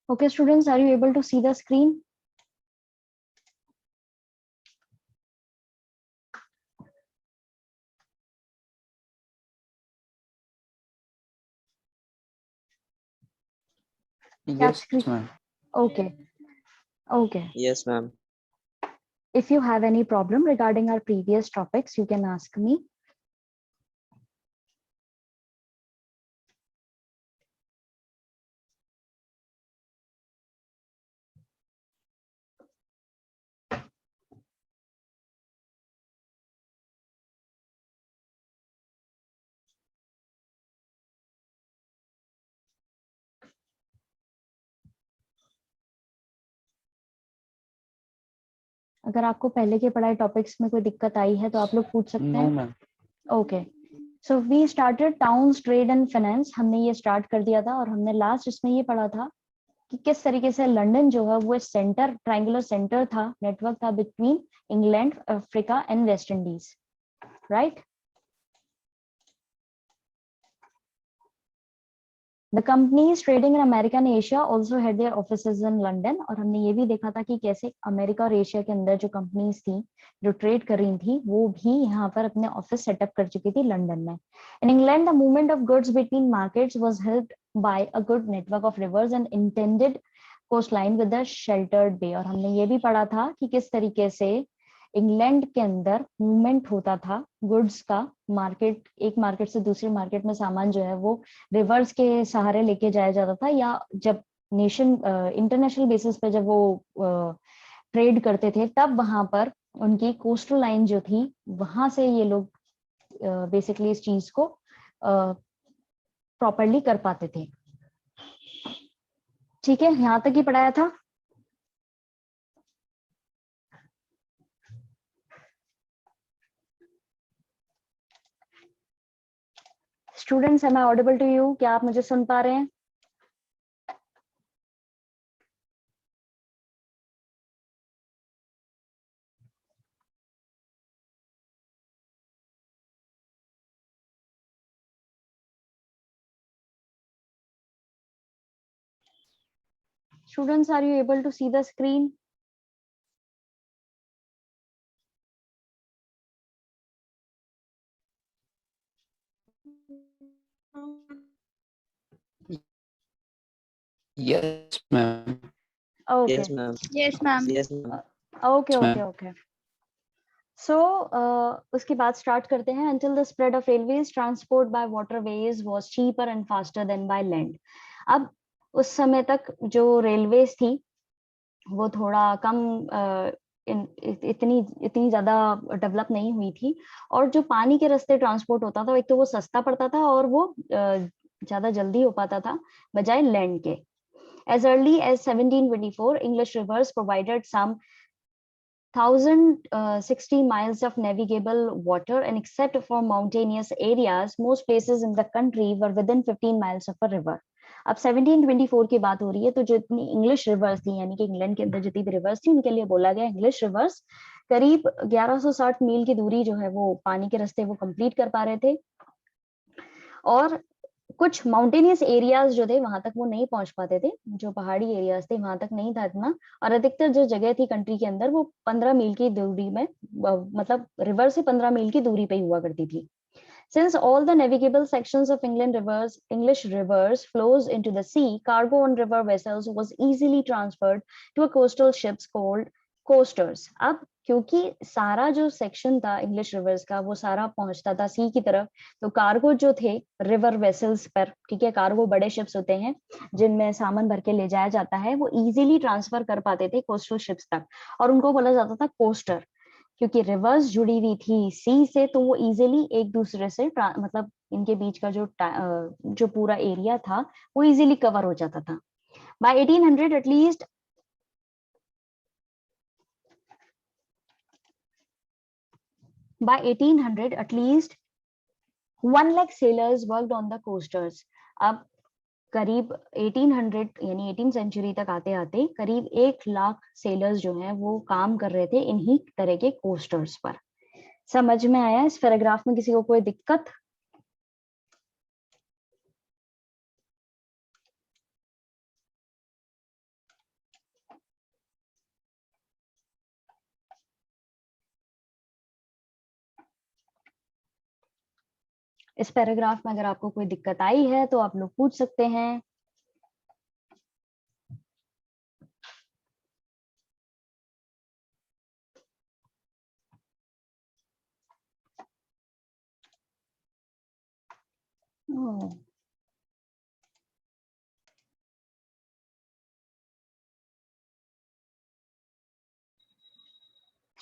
Okay, students, are you able to see the screen? Yes, ma'am. Okay. Okay. Yes, ma'am. If you have any problem regarding our previous topics, you can ask me. अगर आपको पहले के पढ़ाई topics में कोई दिक्कत आई है तो आप लोग पूछ सकते No, हैं. ma'am. Okay, so we started towns trade and finance. हमने ये स्टार्ट कर दिया था और हमने लास्ट इसमें ये पढ़ा था कि किस तरीके से लंदन जो है वो सेंटर, ट्रायंगुलर सेंटर था, नेटवर्क था between England, Africa and West Indies, right. The companies trading in America and Asia also had their offices in London. और हमने ये भी देखा था कि कैसे अमेरिका और एशिया के अंदर जो कंपनीज थी जो ट्रेड कर रही थी वो भी यहाँ पर अपने ऑफिस सेटअप कर चुकी थी लंदन में. In England, the movement of goods between markets was helped by a good network of rivers and intended coastline with a sheltered bay. और हमने ये भी पढ़ा था कि किस तरीके से इंग्लैंड के अंदर मूवमेंट होता था गुड्स का. मार्केट, एक मार्केट से दूसरी मार्केट में सामान जो है वो रिवर्स के सहारे लेके जाया जाता था, या जब नेशन इंटरनेशनल बेसिस पे जब वो ट्रेड करते थे तब वहां पर उनकी कोस्टल लाइन जो थी वहां से ये लोग बेसिकली इस चीज को प्रॉपरली कर पाते थे. ठीक है, यहाँ तक ही पढ़ाया था. Students, am I audible to you? क्या आप मुझे सुन पा रहे हैं? Students, are you able to see the screen? Yes, ma'am. Okay. Yes, ma'am. Yes, ma'am. Yes, ma'am. Okay, Yes, okay, ma'am. okay. So, उसके बाद स्टार्ट करते हैं. Until the spread of railways, transport by waterways was cheaper and faster than by land. अब उस समय तक जो railways थी वो थोड़ा कम, इतनी ज्यादा डेवलप नहीं हुई थी, और जो पानी के रास्ते ट्रांसपोर्ट होता था एक तो वो सस्ता पड़ता था और वो ज्यादा जल्दी हो पाता था बजाय लैंड के. As early as 1724, English rivers provided some 1060 miles of navigable water, and except for mountainous areas, most places in the country were within 15 miles of a river. अब 1724 की बात हो रही है, तो जो इतनी इंग्लिश रिवर्स थी, यानी कि इंग्लैंड के अंदर जितनी भी रिवर्स थी, उनके लिए बोला गया इंग्लिश रिवर्स, करीब 1160 मील की दूरी जो है वो पानी के रास्ते वो कंप्लीट कर पा रहे थे, और कुछ माउंटेनियस एरियाज जो थे वहां तक वो नहीं पहुंच पाते थे, जो पहाड़ी एरियाज थे वहां तक नहीं था इतना, और अधिकतर जो जगह थी कंट्री के अंदर वो 15 मील की दूरी में, मतलब रिवर से 15 मील की दूरी पे हुआ करती थी. Since all the navigable sections of English rivers flows into the sea, cargo on river vessels was easily transferred to a coastal ships called coasters. अब क्योंकि सारा जो सेक्शन था इंग्लिश रिवर्स का वो सारा पहुंचता था सी की तरफ, तो कार्गो जो थे रिवर वेसल्स पर, ठीक है, कार्गो बड़े शिप्स होते हैं जिनमें सामान भर के ले जाया जाता है, वो इजीली ट्रांसफर कर पाते थे कोस्टल शिप्स तक, और उनको बोला जाता था कोस्टर, क्योंकि रिवर्स जुड़ी हुई थी सी से, तो वो इजीली एक दूसरे से मतलब इनके बीच का जो पूरा एरिया था वो इजीली कवर हो जाता था. By 1800 at least by 1800 at least 1 lakh sailors worked on the coasters. अब करीब 1800 यानी 18 सेंचुरी तक आते आते करीब 1 लाख सेलर्स जो हैं वो काम कर रहे थे इन्हीं तरह के कोस्टर्स पर. समझ में आया इस पैराग्राफ में? किसी को कोई दिक्कत? इस पैराग्राफ में अगर आपको कोई दिक्कत आई है तो आप लोग पूछ सकते हैं।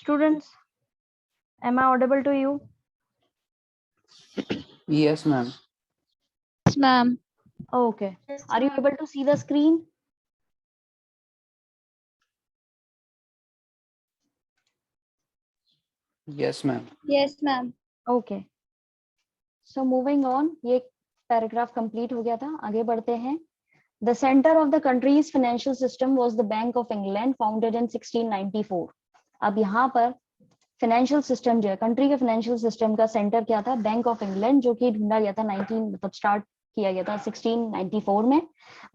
Students, am I audible to you? Yes, ma'am. Yes, ma'am. Okay. Are you able to see the screen? Yes, ma'am. Yes, ma'am. Okay. So moving on, ये पैराग्राफ कंप्लीट हो गया था, आगे बढ़ते हैं। The center of the country's financial system was the Bank of England, founded in 1694. अब यहाँ पर फाइनेंशियल सिस्टम जो है, कंट्री के फाइनेंशियल सिस्टम का सेंटर क्या था? बैंक ऑफ इंग्लैंड, जो कि ढूंढा गया था 19 मतलब स्टार्ट किया गया था 1694 में।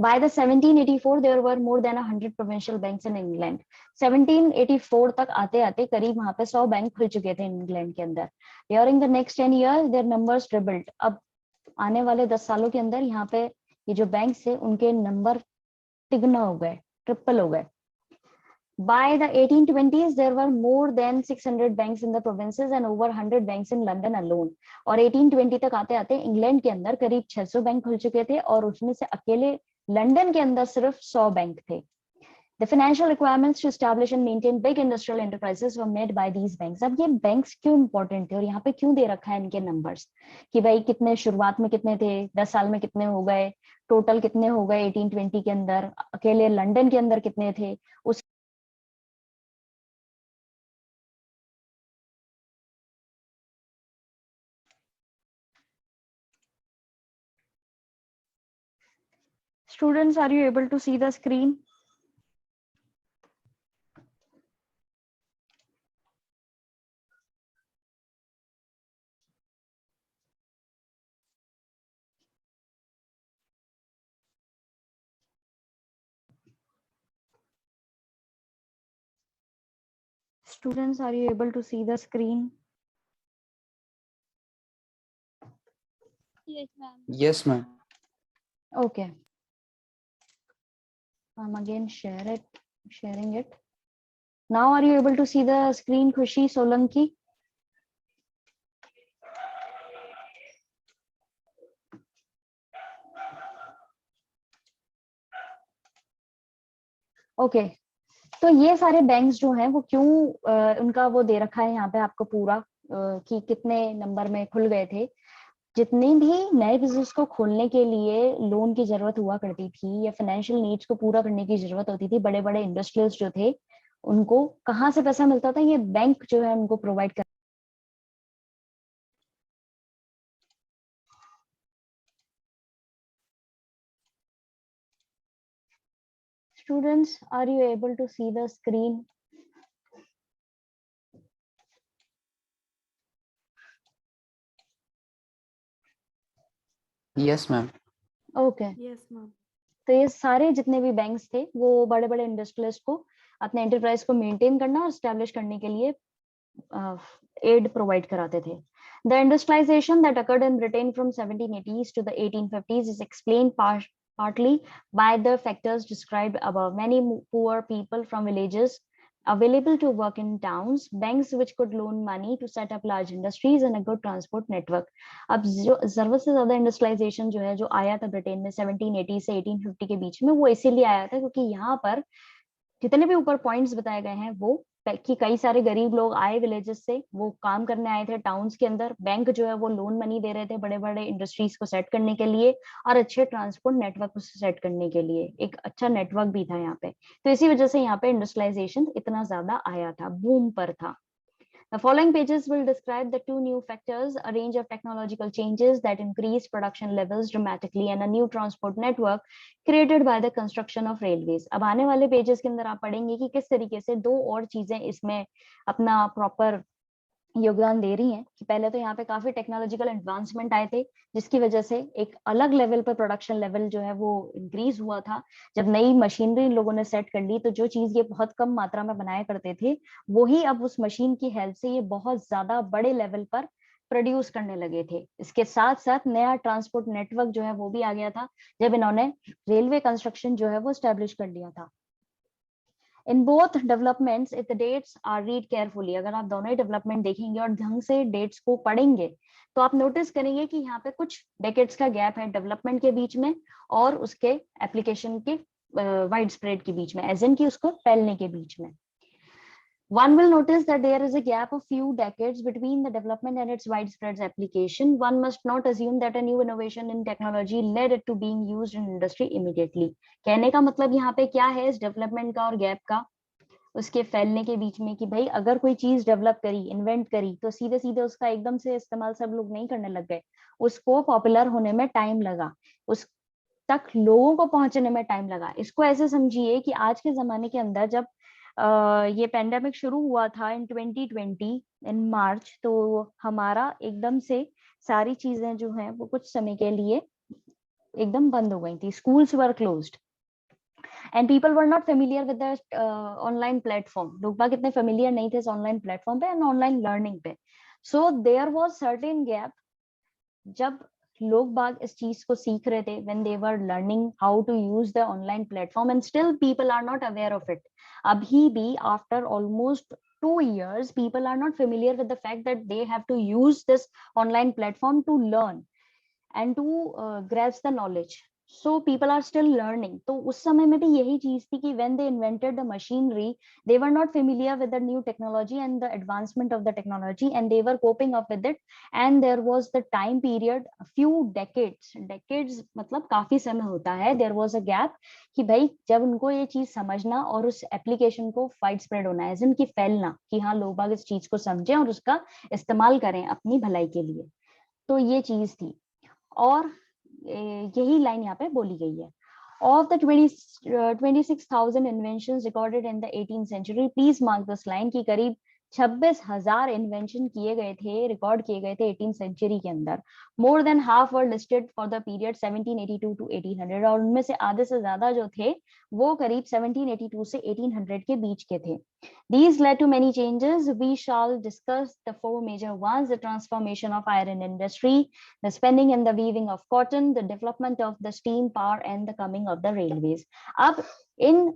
By the 1784 there were more than 100 provincial banks in England. 1784 तक आते आते करीब वहां पे 100 बैंक खुल चुके थे इंग्लैंड के अंदर। During the next 10 year there numbers tripled. अब आने वाले 10 सालों के अंदर यहाँ पे ये जो बैंक थे उनके नंबर तिगुना हो गए, ट्रिपल हो गए। By the 1820s, there were more than 600 banks in the provinces and over 100 banks in London alone. और 1820 तक आते आते इंग्लैंड के अंदर करीब 600 बैंक खुल चुके थे और उसमें से अकेले लंदन के अंदर सिर्फ 100 बैंक थे। The financial requirements to establish and maintain big industrial enterprises were made by these banks. अब ये बैंक्स क्यों इंपॉर्टेंट थे और यहाँ पे क्यों दे रखा है इनके नंबर्स कि भाई कितने शुरुआत में कितने थे, 10 साल में कितने हो गए, टोटल कितने हो गए 1820 के अंदर, अकेले लंदन के अंदर कितने थे। उस Students, are you able to see the screen? Students, are you able to see the screen? Yes, ma'am. Yes, ma'am. Okay. I'm again sharing it. Now, are you able to see the screen, Khushi Solanki? Okay. तो ये सारे banks जो हैं वो क्यों उनका वो दे रखा है यहाँ पे आपको पूरा कि कितने नंबर में खुल गए थे। जितने भी नए बिजनेस को खोलने के लिए लोन की जरूरत हुआ करती थी या फाइनेंशियल नीड्स को पूरा करने की जरूरत होती थी, बड़े बड़े इंडस्ट्रियल्स जो थे उनको कहाँ से पैसा मिलता था? ये बैंक जो है उनको प्रोवाइड कर। Students, are you able to see the screen? Yes, ma'am. Okay. Yes, ma'am. तो ये सारे जितने भी बैंक्स थे वो बड़े बड़े इंडस्ट्रियलिस्ट को अपने एंटरप्राइज को मेंटेन करना और स्टैब्लिश करने के लिए एड प्रोवाइड कराते थे। The industrialization that occurred in Britain from 1780s to the 1850s is explained partly by the factors described above. Many poor people from villages available to work in towns, banks which could loan money to set up large industries and a good transport network. अब जो जरूरत से ज्यादा industrialisation जो है जो आया था ब्रिटेन में 1780 से 1850 के बीच में, वो इसीलिए आया था क्योंकि यहाँ पर जितने भी ऊपर पॉइंट्स बताए गए हैं वो कि कई सारे गरीब लोग आए विलेजेस से, वो काम करने आए थे टाउन्स के अंदर, बैंक जो है वो लोन मनी दे रहे थे बड़े बड़े इंडस्ट्रीज को सेट करने के लिए और अच्छे ट्रांसपोर्ट नेटवर्क को सेट करने के लिए, एक अच्छा नेटवर्क भी था यहाँ पे। तो इसी वजह से यहाँ पे इंडस्ट्रियलाइजेशन इतना ज्यादा आया था, बूम पर था। The following pages will describe the two new factors, a range of technological changes that increased production levels dramatically and a new transport network created by the construction of railways. अब आने वाले pages के अंदर आप पढ़ेंगे कि किस तरीके से दो और चीजें इसमें अपना प्रॉपर योगदान दे रही हैं कि पहले तो यहाँ पे काफी टेक्नोलॉजिकल एडवांसमेंट आए थे जिसकी वजह से एक अलग लेवल पर प्रोडक्शन लेवल जो है वो इंक्रीज हुआ था। जब नई मशीनरी लोगों ने सेट कर ली तो जो चीज ये बहुत कम मात्रा में बनाया करते थे वही अब उस मशीन की हेल्प से ये बहुत ज्यादा बड़े लेवल पर प्रोड्यूस करने लगे थे। इसके साथ साथ नया ट्रांसपोर्ट नेटवर्क जो है वो भी आ गया था जब इन्होंने रेलवे कंस्ट्रक्शन जो है वो स्टैब्लिश कर लिया था। In both developments if the dates are read carefully, अगर आप दोनों ही डेवलपमेंट देखेंगे और ढंग से डेट्स को पढ़ेंगे तो आप नोटिस करेंगे कि यहाँ पे कुछ डेकेड्स का गैप है डेवलपमेंट के बीच में और उसके एप्लीकेशन के वाइड स्प्रेड के बीच में, एज इन की उसको फैलने के बीच में। One will notice that there is a gap of few decades between the development and its widespread application. One must not assume that a new innovation in technology led it to being used in industry immediately. कहने का मतलब यहाँ पे क्या है इस development का और गैप का, उसके फैलने के बीच में, कि भाई अगर कोई चीज डेवलप करी, इन्वेंट करी, तो सीधे सीधे उसका एकदम से इस्तेमाल सब लोग नहीं करने लग गए। उसको पॉपुलर होने में टाइम लगा, उस तक लोगों को पहुंचने में टाइम लगा। इसको ऐसे समझिए कि आज के जमाने के अंदर जब ये पेंडेमिक शुरू हुआ था इन 2020 इन मार्च, तो हमारा एकदम से सारी चीजें जो हैं वो कुछ समय के लिए एकदम बंद हो गई थी। Schools were closed and people were not familiar with the online platform. लोग बाग इतने फेमिलियर नहीं थे इस ऑनलाइन प्लेटफॉर्म पे एंड ऑनलाइन लर्निंग पे। So there was certain gap जब लोग बाग इस चीज को सीख रहे थे, when they were learning how to use the online platform, and still people are not aware of it. Abhi bhi after almost 2 years people are not familiar with the fact that they have to use this online platform to learn and to grasp the knowledge. So people are still learning. तो उस समय में भी यही चीज थी कि when they invented the machinery, they were not familiar with the new technology and the advancement of the technology, and they were coping up with it. And there was the time period, a few decades मतलब काफी समय होता है, there was a gap कि भाई जब उनको ये चीज समझना और उस एप्लीकेशन को वाइड स्प्रेड होना है, जिनकी फैलना, कि हाँ लोग बाग इस चीज को समझें और उसका इस्तेमाल करें अपनी भलाई के लिए। तो ये चीज थी और यही लाइन यहाँ पे बोली गई है। Of the 26,000 inventions recorded in the 18th century, please mark this line कि करीब 26,000 इन्वेंशन किए गए थे, रिकॉर्ड किए गए थे 18th सेंचुरी के अंदर। More than half were listed for the period 1782 to 1800, और उनमें से आधे से ज्यादा जो थे वो करीब 1782 से 1800 के बीच के थे। These led to many changes. We shall discuss the four major ones: the transformation of iron industry, the spinning and the weaving of cotton, the development of the steam power, and the coming of the railways. अब इन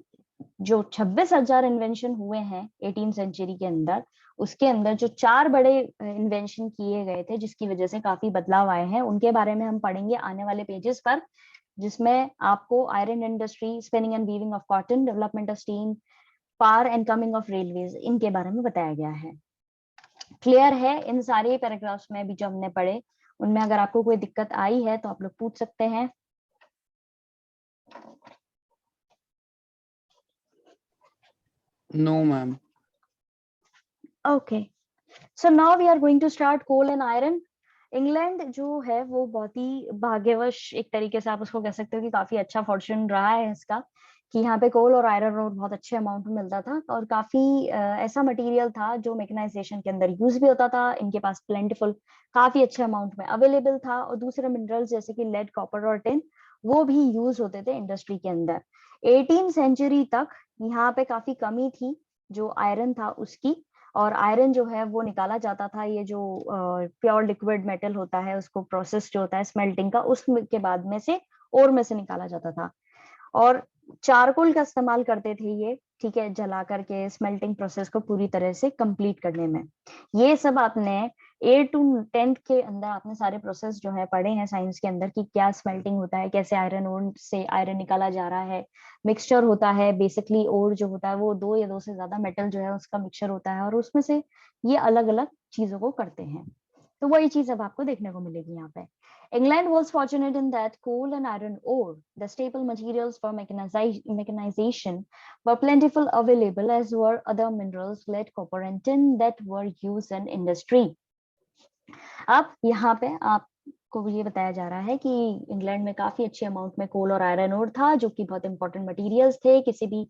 जो 26,000 invention हुए हैं 18 century के अंदर, उसके अंदर जो 4 बड़े इन्वेंशन किए गए थे जिसकी वजह से काफी बदलाव आए हैं, उनके बारे में हम पढ़ेंगे आने वाले पेजेस पर, जिसमें आपको iron industry, spinning and weaving of cotton, development of steam power and coming of railways, इनके बारे में बताया गया है। क्लियर है? इन सारे पैराग्राफ्स में भी जो हमने पढ़े उनमें अगर आपको कोई दिक्कत आई है तो आप लोग पूछ सकते हैं। No, ma'am. Okay, so now we are going to start coal and iron. England जो है वो बहुत ही भाग्यवश, एक तरीके से आप उसको कह सकते हो कि काफी अच्छा फॉर्चून रहा है इसका, कि यहाँ पे कोल और आयरन ओर बहुत अच्छे अमाउंट में मिलता था और काफी ऐसा मटेरियल था जो मैकेनाइजेशन के अंदर यूज भी होता था। इनके पास प्लेंटिफुल काफी अच्छे अमाउंट में अवेलेबल था, और दूसरे मिनरल्स जैसे कि लेड, कॉपर और टिन वो भी यूज होते थे इंडस्ट्री के अंदर। 18 सेंचुरी तक यहाँ पे काफी कमी थी जो आयरन था उसकी, और आयरन जो है वो निकाला जाता था, ये जो प्योर लिक्विड मेटल होता है उसको प्रोसेस जो होता है स्मेल्टिंग का, उसके बाद में से ओर में से निकाला जाता था, और चारकोल का इस्तेमाल करते थे ये, ठीक है, जला करके स्मेल्टिंग प्रोसेस को पूरी तरह से कंप्लीट करने में। ये सब आपने 8 to 10 के अंदर आपने सारे प्रोसेस जो है पढ़े हैं साइंस के अंदर, कि क्या स्मेल्टिंग होता है, कैसे आयरन ओर से आयरन निकाला जा रहा है, मिक्सचर होता है, बेसिकली ओर जो होता है वो 2 या 2 से ज्यादा मेटल जो है उसका मिक्सचर होता है, और उसमें से ये अलग अलग चीजों को करते हैं। तो वही चीज अब आपको देखने को मिलेगी यहाँ पे। England was fortunate in that coal and iron ore, the staple materials for mechanization, were plentiful available, as were other minerals, lead, copper and tin, that were used in industry. अब यहाँ पे आपको ये बताया जा रहा है कि इंग्लैंड में काफी अच्छे अमाउंट में कोल और आयरन ओर था, जो कि बहुत इंपॉर्टेंट मटेरियल्स थे किसी भी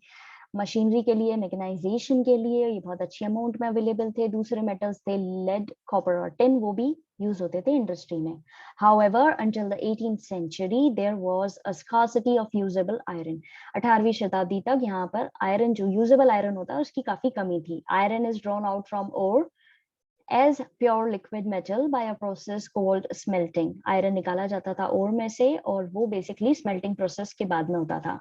मशीनरी के लिए, मैकेनाइजेशन के लिए, ये बहुत अच्छे अमाउंट में अवेलेबल थे। दूसरे मेटल्स थे लेड, कॉपर और टिन, वो भी यूज होते थे इंडस्ट्री में। However, until the 18th century, there was a scarcity of usable iron. 18वीं शताब्दी तक यहाँ पर आयरन, जो यूजेबल आयरन होता है, उसकी काफी कमी थी। Iron is drawn out from ore as pure liquid metal by a process called smelting. Iron निकाला जाता था ओर में से और वो बेसिकली स्मेल्टिंग प्रोसेस के बाद में होता था.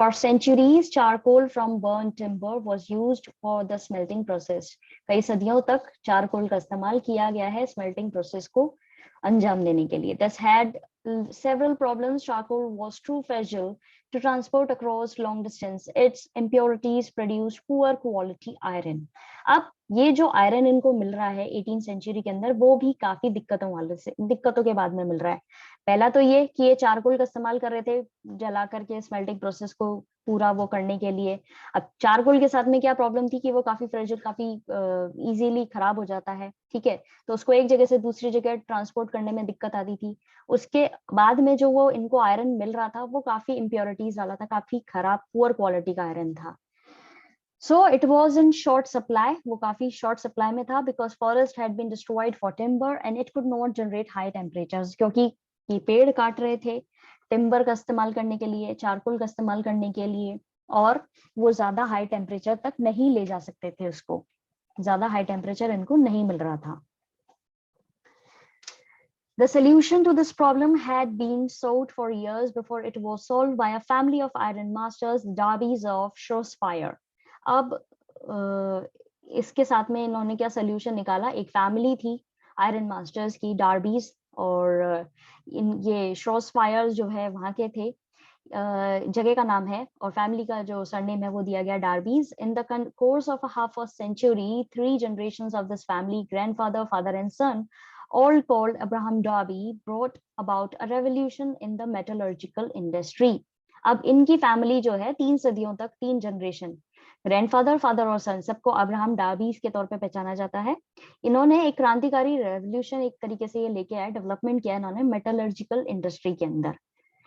For centuries, charcoal from burnt timber was used for the smelting process. कई सदियों तक चारकोल का इस्तेमाल किया गया है स्मेल्टिंग प्रोसेस को अंजाम देने के लिए. This had several problems. Charcoal was too fragile to transport across long distance. Its impurities produced poor quality iron. अब ये जो आयरन इनको मिल रहा है 18th सेंचुरी के अंदर वो भी काफी दिक्कतों के बाद में मिल रहा है. पहला तो ये कि ये चारकोल का इस्तेमाल कर रहे थे जला करके स्मेल्टिंग प्रोसेस को पूरा वो करने के लिए. अब चारकोल के साथ में क्या प्रॉब्लम थी कि वो काफी फ्रेजिल, काफी इजीली खराब हो जाता है. ठीक है, तो उसको एक जगह से दूसरी जगह ट्रांसपोर्ट करने में दिक्कत आती थी. उसके बाद में जो वो इनको आयरन मिल रहा था वो काफी इम्प्योरिटीज वाला था, काफी खराब पुअर क्वालिटी का आयरन था. So it was in short supply. वो काफी short supply में था because forest had been destroyed for timber and it could not generate high temperatures. क्योंकि ये पेड़ काट रहे थे टिम्बर का इस्तेमाल करने के लिए, चारकोल का इस्तेमाल करने के लिए, और वो ज्यादा हाई टेम्परेचर तक नहीं ले जा सकते थे उसको. ज्यादा हाई टेम्परेचर इनको नहीं मिल रहा था. The solution to this problem had been sought for years before it was solved by a family of iron masters, Darbys of Shropshire. अब इसके साथ में इन्होंने क्या सोल्यूशन निकाला. एक फैमिली थी आयरन मास्टर्स की, डार्बीज, और ये श्रोसफायर जो है वहां के थे, जगह का नाम है, और फैमिली का जो सरनेम है वो दिया गया डार्बीज. In the course of half a century, 3 generations of this family, grandfather, father and son, all called Abraham Darby, brought about a revolution in the metallurgical industry. अब इनकी फैमिली जो है 3 सदियों तक, 3 जनरेशन, ग्रैंडफादर, फादर और सन, सबको Abraham डार्बीज के तौर पे पहचाना जाता है. इन्होंने एक क्रांतिकारी रेवोल्यूशन एक तरीके से ये लेके आए, डेवलपमेंट किया इन्होंने मेटलर्जिकल इंडस्ट्री के अंदर.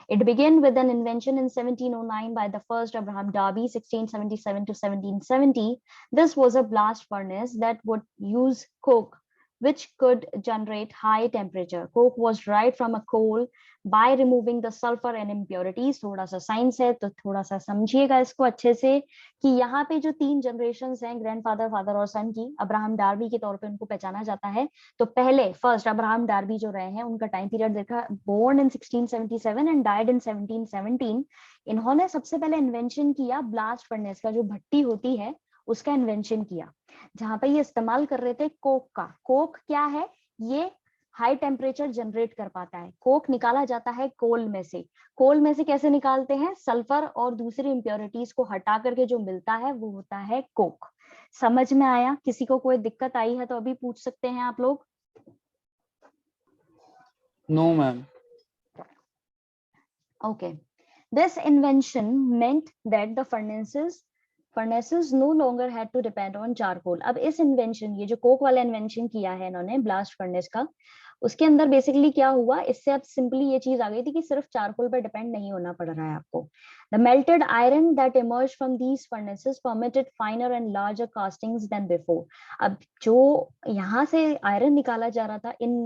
It began with an invention in 1709 by the first Abraham Darby, 1677 to 1770. This was a blast furnace that would use coke, which could generate high temperature. Coke was derived from a coal by removing the sulfur and impurities. थोड़ा सा science है तो थोड़ा सा समझिएगा इसको अच्छे से कि यहाँ पे जो 3 जनरेशंस हैं, ग्रैंडफादर, फादर और सन की, अब्राहम डार्बी के तौर पे उनको पहचाना जाता है. तो पहले फर्स्ट अब्राहम डार्बी जो रहे हैं उनका टाइम पीरियड देखा, born in 1677 and died in 1717. इन्होंने सबसे पहले इन्वेंशन किया ब्लास्ट फर्नेस का, जो भट्टी होती है उसका इन्वेंशन किया, जहां पे ये इस्तेमाल कर रहे थे कोक का. कोक क्या है? ये हाई टेम्परेचर जनरेट कर पाता है. कोक निकाला जाता है कोल में से. कोल में से कैसे निकालते हैं? सल्फर और दूसरी इम्प्योरिटीज को हटा करके जो मिलता है वो होता है कोक. समझ में आया? किसी को कोई दिक्कत आई है तो अभी पूछ सकते हैं आप लोग. No, ma'am. Okay. This invention meant that the furnaces no longer had to depend on charcoal. अब इस इन्वेंशन, ये जो कोक वाला इन्वेंशन किया है इन्होंने ब्लास्ट फर्नेस का, उसके अंदर बेसिकली क्या हुआ, इससे अब सिंपली ये चीज आ गई थी कि सिर्फ चारकोल पर डिपेंड नहीं होना पड़ रहा है आपको. The melted iron that emerged from these furnaces permitted finer and larger castings than before. अब जो यहाँ से आयरन निकाला जा रहा था इन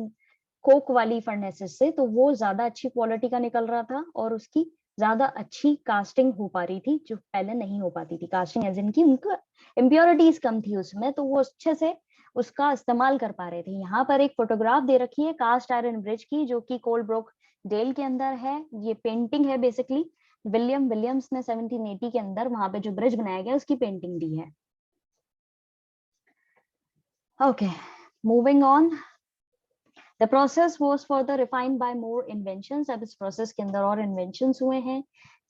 कोक वाली फर्नेसेस से, तो वो ज्यादा अच्छी क्वालिटी का निकल रहा था और उसकी ज्यादा अच्छी कास्टिंग हो पा रही थी, जो पहले नहीं हो पाती थी. कास्टिंग एज इनकी उनका इम्प्योरिटीज कम थी उसमें, तो वो अच्छे से उसका इस्तेमाल कर पा रहे थे. यहाँ पर एक फोटोग्राफ दे रखी है कास्ट आयरन ब्रिज की, जो कि कोलब्रुक डेल के अंदर है. ये पेंटिंग है बेसिकली विलियम विलियम्स ने 1780 के अंदर वहां पे जो ब्रिज बनाया गया उसकी पेंटिंग दी है. Okay, moving on. The process was further refined by more inventions. अब इस प्रोसेस के अंदर और इन्वेंशंस हुए हैं.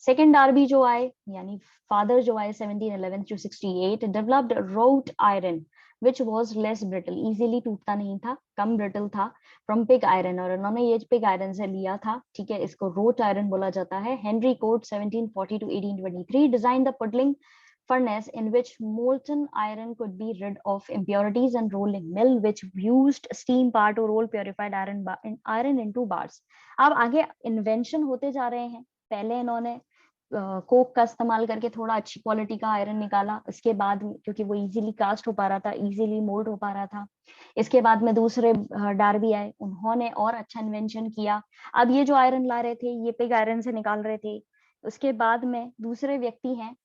सेकेंड डार्बी जो आए, यानी फादर जो आए 1711 to 68, developed wrought iron which was less brittle, easily टूटता नहीं था, कम brittle था, from pig iron, और इन्होंने ये pig iron से लिया था. ठीक है, इसको wrought iron बोला जाता है. Henry Court 1740 to 1823 designed the puddling furnace in which molten iron could be rid of impurities, and rolling mill which used steam power to roll purified iron into bars. अब आगे invention होते जा रहे हैं. पहले इन्होंने कोक का इस्तेमाल करके थोड़ा अच्छी क्वालिटी का आयरन निकाला. इसके बाद क्योंकि वो इजीली कास्ट हो पा रहा था, इजीली मोल्ड हो पा रहा था, इसके बाद में दूसरे डार्बी आए, उन्होंने और अच्छा इन्वेंशन किया. अब ये जो आयरन ला रहे थे ये पिग आयरन से निकाल रहे थे. उसके बाद में दूसरे व्यक्ति हैं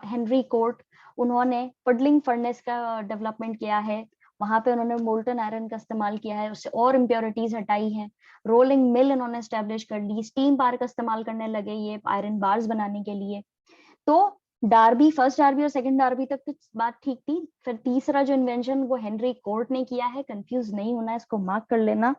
हेनरी कोर्ट, उन्होंने पडलिंग फर्नेस का डेवलपमेंट किया है, वहां पे उन्होंने मोल्टन आयरन का इस्तेमाल किया है, उससे और इम्प्योरिटीज हटाई हैं। रोलिंग मिल इन्होंने स्टैब्लिश कर ली, स्टीम पावर का इस्तेमाल करने लगे ये आयरन बार्स बनाने के लिए। तो डार्बी, फर्स्ट डार्बी और सेकंड डार्बी तक तो बात ठीक थी। फिर तीसरा जो इन्वेंशन वो हेनरी कोर्ट ने किया है, कंफ्यूज नहीं होना है, इसको मार्क कर लेना।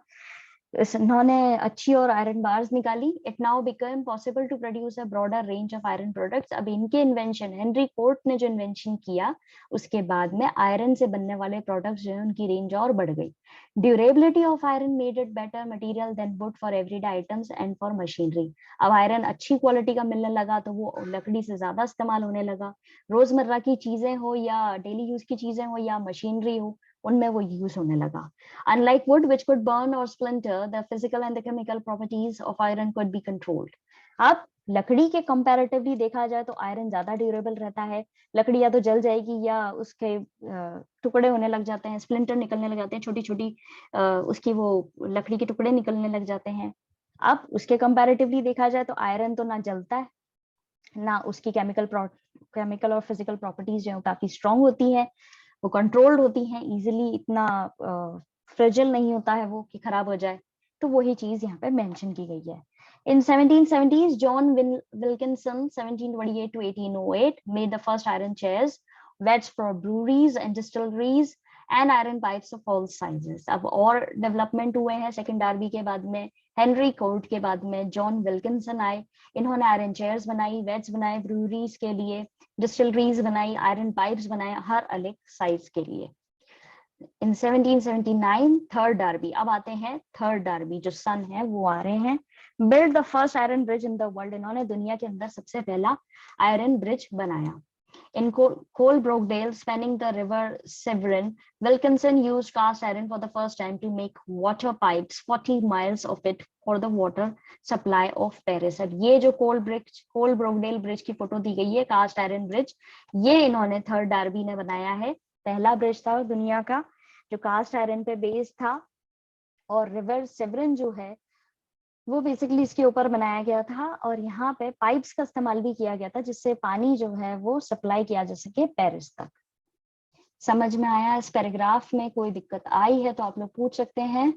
इन्होंने अच्छी और आयरन बार्स निकाली। It now become possible to produce a broader range of iron products. अब इनके इन्वेंशन, हेनरी कोर्ट ने जो इन्वेंशन किया उसके बाद में आयरन से बनने वाले प्रोडक्ट्स जो है उनकी रेंज और बढ़ गई। Durability of iron made it better material than wood for everyday items and for machinery. अब आयरन अच्छी क्वालिटी का मिलने लगा तो वो लकड़ी से ज्यादा इस्तेमाल होने लगा। रोजमर्रा की चीजें हो या डेली यूज की चीजें हो या मशीनरी हो, उनमें वो यूज होने लगा। Unlike wood, which could burn or splinter, the physical and the chemical properties of iron could be controlled. अब लकड़ी के कंपैरेटिवली देखा जाए तो आयरन ज्यादा ड्यूरेबल रहता है। लकड़ी या तो जल जाएगी या उसके टुकड़े होने लग जाते हैं, स्प्लिंटर निकलने लग जाते हैं, छोटी छोटी उसकी वो लकड़ी के टुकड़े निकलने लग जाते हैं। अब उसके कंपैरेटिवली देखा जाए तो आयरन तो ना जलता है, ना उसकी केमिकल और फिजिकल प्रॉपर्टीज जो है काफी स्ट्रांग होती है, वो कंट्रोल्ड होती हैं इजीली, इतना फ्रेजिल नहीं होता है वो कि खराब हो जाए। तो वही चीज यहाँ पे मेंशन की गई है। In 1770s, John Wilkinson, 1728 to 1808, made the first iron chairs, wedges for breweries and distilleries, and iron pipes of all sizes. अब और डेवलपमेंट हुए हैं सेकेंड डार्बी के बाद में, हेनरी कोर्ट के बाद में जॉन विल्किंसन आए। इन्होंने आयरन चेयर्स बनाई, वेड्स बनाए ब्रूरीज के लिए, डिस्टिलरीज बनाई, आयरन पाइप्स बनाए हर अलग साइज के लिए। इन 1779 थर्ड डार्बी, अब आते हैं थर्ड डार्बी, जो सन है वो आ रहे हैं। Build the first iron bridge in the world, इन्होंने दुनिया के अंदर सबसे पहला आयरन ब्रिज बनाया। In Coalbrookdale, spanning the river Severn, Wilkinson used cast iron for the first time to make water pipes, 40 miles of it for the water supply of Paris. अब ये जो कोलब्रोकडेल ब्रिज की फोटो दी गई है, cast iron bridge, ये इन्होंने third Derby ने बनाया है। पहला ब्रिज था दुनिया का जो कास्ट आयरन पे बेस्ड था, और रिवर सेवरन जो है वो बेसिकली इसके ऊपर बनाया गया था, और यहाँ पे पाइप्स का इस्तेमाल भी किया गया था जिससे पानी जो है वो सप्लाई किया जा सके पेरिस तक। समझ में आया? इस पैराग्राफ में कोई दिक्कत आई है तो आप लोग पूछ सकते हैं।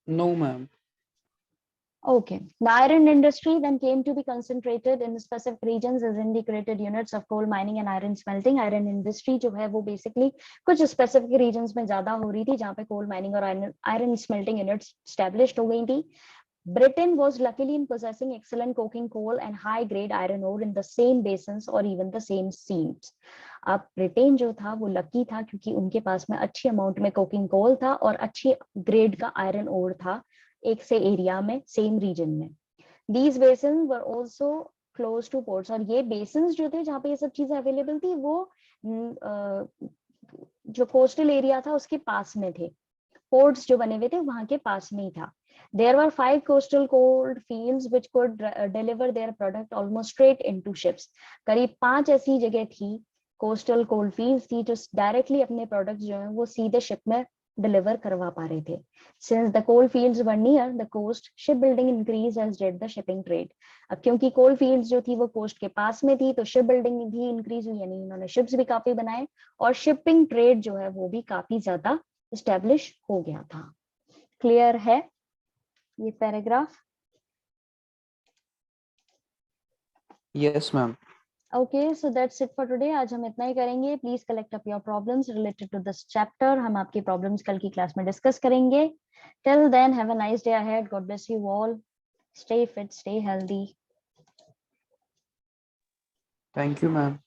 No, ma'am. Okay. The iron industry then came to be concentrated in specific regions as integrated units of coal mining and iron smelting. Iron industry जो है वो basically कुछ specific regions में ज्यादा हो रही थी जहाँ पे coal mining और iron smelting units established हो गई थी. Britain was luckily in possessing excellent coking coal and high grade iron ore in the same basins or even the same seams. अब ब्रिटेन जो था वो लकी था क्योंकि उनके पास में अच्छी अमाउंट में कोकिंग कोल था और अच्छी ग्रेड का आयरन ओर था एक से एरिया में, सेम रीजन में. These basins were also close to ports, और ये बेसिन्स जो थे जहाँ पे ये सब चीजें अवेलेबल थी वो जो कोस्टल एरिया था उसके पास में थे. पोर्ट्स जो बने हुए थे वहां के पास में ही था. There were 5 coastal coal fields which could deliver their product almost straight into ships. करीब 5 ऐसी जगह थी, कोस्टल कोल फील्ड्स थी जो डायरेक्टली अपने प्रोडक्ट्स जो हैं वो सीधे शिप में डिलीवर करवा पा रहे थे. Since the coal fields were near the coast, shipbuilding increased as did the shipping trade. अब क्योंकि कोल फील्ड्स जो थी वो कोस्ट के पास में थी तो शिप बिल्डिंग भी इंक्रीज हुई, यानी इन्होंने शिप्स भी काफी बनाए और शिपिंग ट्रेड जो है वो भी काफी ज्यादा एस्टेब्लिश हो गया था. क्लियर है ये paragraph? Yes, ma'am. Okay, so that's it for today. आज हम इतना ही करेंगे. Please collect up your problems related to this chapter. हम आपकी problems कल की क्लास में डिस्कस करेंगे. Till then, have a nice day ahead. God bless you all. Stay fit, stay healthy. Thank you, ma'am.